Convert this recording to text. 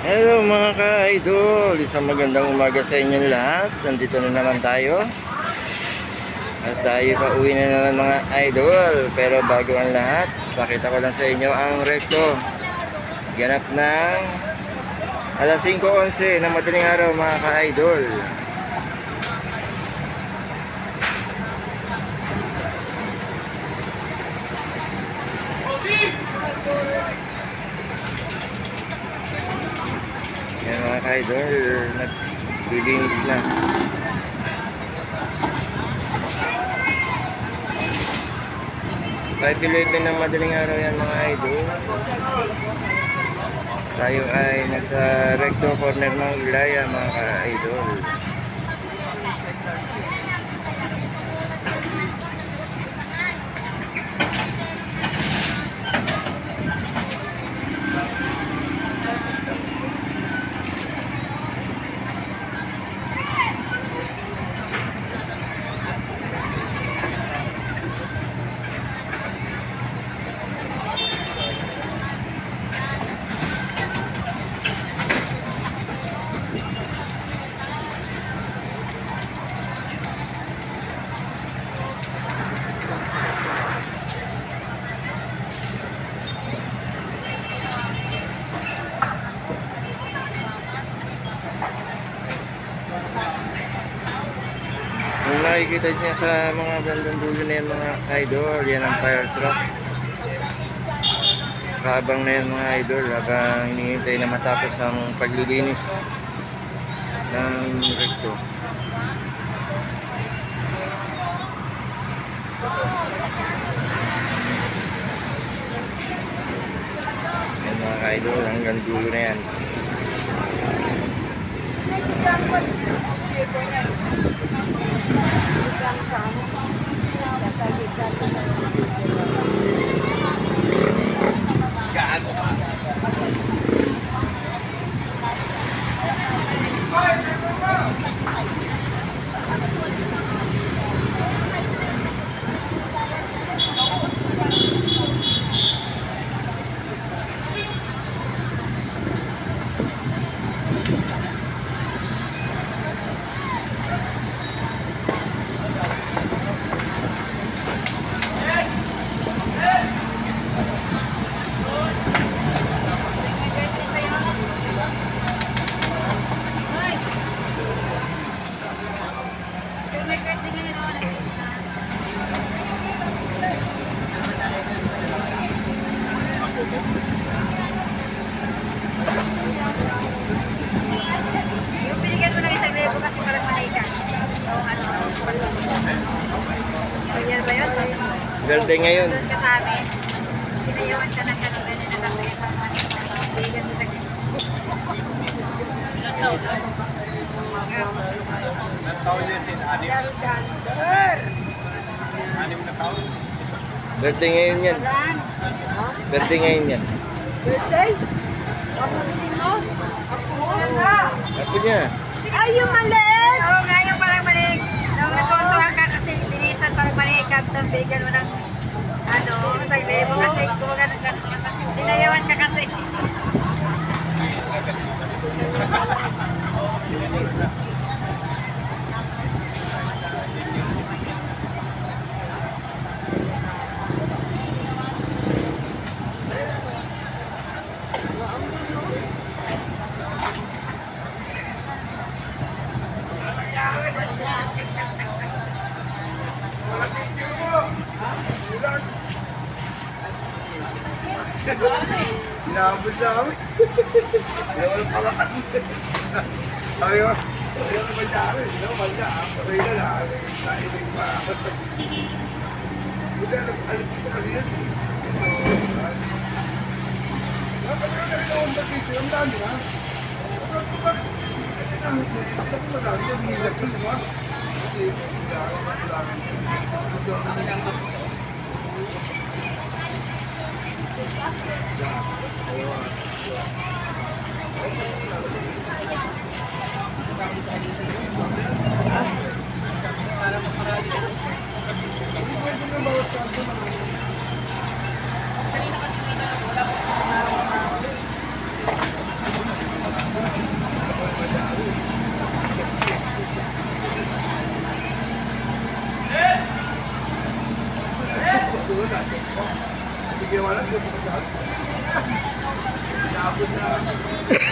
Hello mga ka-idol, isang magandang umaga sa inyo lahat. Nandito na naman tayo. At tayo pa uwi na naman mga idol. Pero bago ang lahat, pakita ko lang sa inyo ang recto. Ganap ng alas 5:11 ng madaling araw mga ka-idol. Yan mga ka-idol, naglilinis na. 5:11 ng madaling araw yan mga idol. Tayo ay nasa recto corner ng Ilaya mga ka-idol. Kung nakikita niya sa mga bandang dulo na yan mga idol, yan ang fire truck. Kaabang na yan mga idol habang hinihintay na matapos ang paglilinis ng recto. Yan mga idol, hanggang dulo na yan. Birthday ngayon. Doon ka sa amin. Sinayawan ka na gano'n ganyan na kami. Bigan mo sa ganyan. Birthday ngayon yan. Birthday ngayon yan. Birthday? Ako din mo? Ako niya. Ay, yung maliit! Oo nga, yung parang maliit. Natutuwa ka kasi binisan parang maliit. Kaptan, bigyan mo ng ano, sagli mo kasi kumaga ng gano'n. Sinayawan ka kasi. Inabot na kami. Ayaw walang palakan. Ayaw na ba dami? Ayaw wala. Ayaw na lang. Naibig pa. Buti na nag-alit ko kasi yan. Dapat na rin ako ang dito. Ang dami ha. Bakit? Bakit madami yung hilag ko, di ba? Kasi Pagod na.